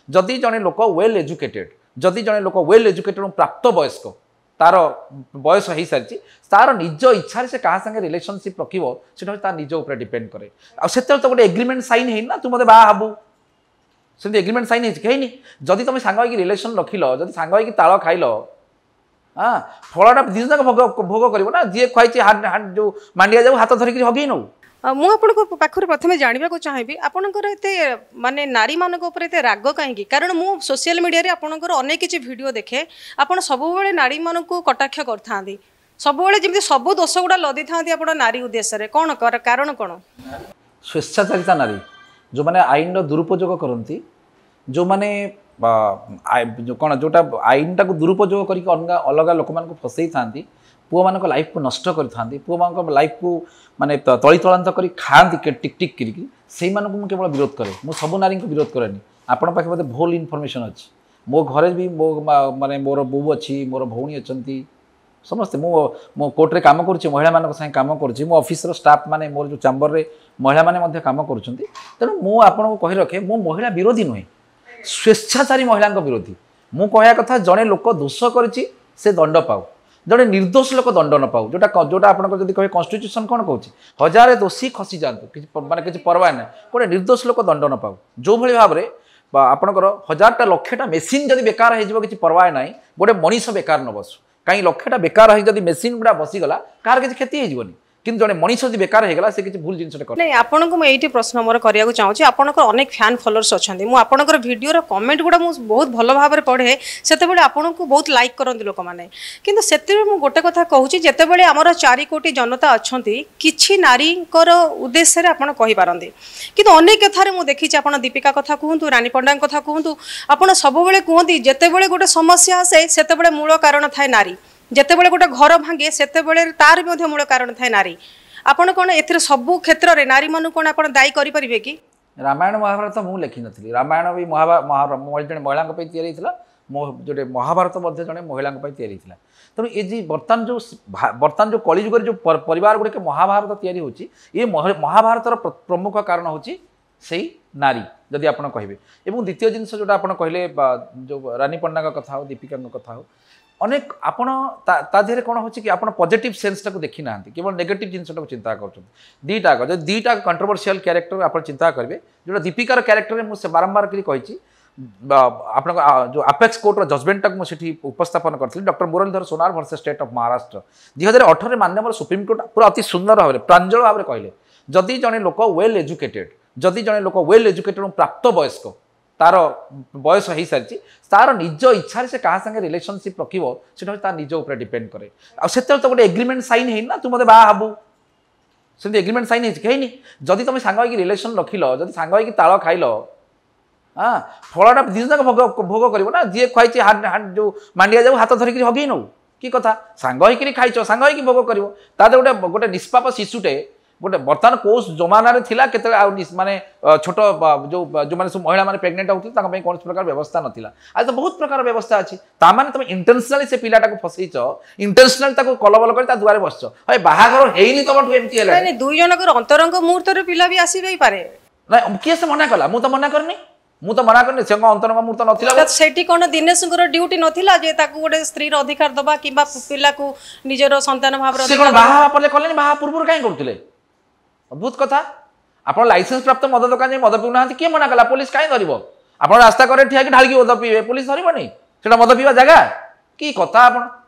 जदि जड़े लोक वेल एजुकेटेड जदि जड़े लोक वेल एजुकेटेड प्राप्त वयस्क तार बयस हो सारी तार निज इच्छा से क्या संगे रिलेशनशिप रखा निज उपर डिपेंड करे आते तो गोटे एग्रीमेंट साइन है ना तू मत बाबू से एग्रीमेंट साइन है जदि तुम सांग रिलेशन रखिल जदि सांग ताल खाइल हाँ फलटा दिन जाक भोग कर ना जी खाई जो मांडिया जाऊ हाथ धरिक हगे नौ मु आपन पाखरे प्रथमे जानबा को चाहेबी आपनकर एते माने नारी मानक ऊपर एते राग काहेकि कारण मु सोशल मीडिया रे आपनकर अनेक किछि वीडियो देखे आपन सब बेले नारी मानक को कटाक्ष करथांदी सब बेले जेमि सब दोष गुडा लदी थांदी आपन नारी उद्देश्य रे कोन कारण कोन स्वेच्छाचारिता नारी जो माने आईन रो दुरुपयोग करंती जो माने जो कौन जोटा आईन टाक दुरुपयोग करके अलग लोक मान फसई था पुआ मान लाइफ को नष्ट कर पुआ मान लाइफ को माने तली तलांत कर खाती टिक टिक करी मुझे केवल विरोध करे मु सब नारी को विरोध करेनि आपण पाखे मत भूल इनफर्मेशन अच्छी मो घरे भी मो माने मोर बो अच्छी मोर भौणी अच्छा समस्ते मो कोर्ट रे काम करुच्ची महिला मान संगे काम करुच्ची मो ऑफिस स्टाफ माने मोर जो चैम्बर रे महिला माने काम करुच्चंती तेणु मु आपन को कहि रखे मो महिला विरोधी नुहे स्वेच्छाचारी महिला विरोधी मु कहया कथा जड़े लोक दोष करिछि से दंड पाऊ जड़े निर्दोष लोक दंड न पाऊ जोटा जोटा आप कहे कन्स्टिट्यूशन कौन कहूँ हजार दोषी खसी जातु माने किसी परवाह ना गोटे निर्दोष लोक दंड न पाऊ जो भाई भाव में आपंकर 1000टा लक्षटा मेसीन जब बेकार हो किसी परवाह ना गोटे मनीष बेकार न बसु कहीं लक्षटा बेकार हो मेसीन गुड़ा बसीगला कार किसी क्षति होनी किंतु जड़े मनीष जो बेकार होगा से किसी भूल जिनस नहीं आपको मुझे प्रश्न मोर करने चाहूँगी आपंकर अनेक फैन फॉलोअर्स अच्छा मुझे आपंकर वीडियो कमेंट गुड़ा मुझे बहुत भल भाव में पढ़े से आपन को बहुत लाइक करते लोक मैंने किंतु से गोटे कथा कहूँ जितेबाला आमर 4 कोटी जनता अच्छा कि नारी उद्देश्य आप कहींपारती किंतु अनेक कथार मुझे देखी आप दीपिका कथा कहतु रानी पंडा कथा कहतु आप सब कहते जितेबाला गोटे समस्या आसे से मूल कारण थाए नारी जितेबाला गोटे घर भांगे से तार भी मूल कारण थाए नारी आपन कौन ए सबू क्षेत्र में नारी मानू कौन आप दायी करेंगे कि रामायण महाभारत मुझे लिखी नी रामायण भी जड़े महिला जोटे महाभारत जड़े महिला तेणु ये जी बर्तमान जो कलिजुग जो परिवार गुड़िक महाभारत या महाभारत प्रमुख कारण हूँ से नारी जदि आप कहे और द्वितीय जिनस जोटा आप कहले जो रानी पंडा कथा हो दीपिका कथा हो अनेक आपण ताधे कौन हो कि आप पॉजिटिव सेंस टाक देखी ना केवल नेगेटिव जिनटा चिंता कर दीटा जो दीटा कंट्रोवर्शियल कैरेक्टर आप चिंता करेंगे जो दीपिकार कैरेक्टर मुझे बारंबार कही आप जो अपेक्स कोर्टर जजमेंट टाक मुझे उपस्थापन करी doctor Muralidhar Sonar versus state of Maharashtra 2018 माननीय सुप्रीम कोर्ट पूरा अति सुंदर भाव में प्रांजल भाव में कहले जदि जड़े लोक वेल एजुकेटेड जदि जड़े लोक वेल एजुकेटेड प्राप्त वयस्क तार बयस हो सारी तार निज इच्छा से क्या संगे रिलेशनशिप रखा निज उपर डिपेंड करे आते तो गोटे एग्रीमेंट साइन है ना तू मत बाबू से एग्रीमेंट साइन है जदि तुम सांग रिलेशन रखिल जदि सांग ताल खाइल हाँ फलटा दिन जाक भोग कर ना जी खाई जो मांडिया जाऊ हाथ धरिक हगे नौ कि कथा सांग खाइच सांग भोग कर गोटे गोटे निष्पाप शिशुटे गोटे बर्तमान कौ जमाना के माने छोट जो जो मैंने सब महिला मैंने प्रेग्नेंट होती कौन प्रकार व्यवस्था नाला आज तो बहुत प्रकार व्यवस्था अच्छी ताने तुम इंटेंशनली से पिलाटा को फसईच इंटेंशनली कलबल कर दुआरे बसच भाई बाहागर हेनी तुम एमती दुई जनक अंतरंग मुहूर्त पिला भी आसी पारे ना किए से मना कला मुझे मना करनी मुझे मना करनी से अंतरंग मुहूर्त नाला सेठी कौन दिनेश ड्यूटी नाला जे गोटे स्त्री अधिकार दबा कि पिला को निजर संतान भाव कले बाहा पूर्व कहीं करुले अद्भुत कथा आप लाइसेंस प्राप्त मद दुकान मद पीना किए मना कला पुलिस कहीं धरब आप रास्ता कड़े ठिया ढाल मद पीवे पुलिस धरबनी से मद पीवा जगह कि कथा आप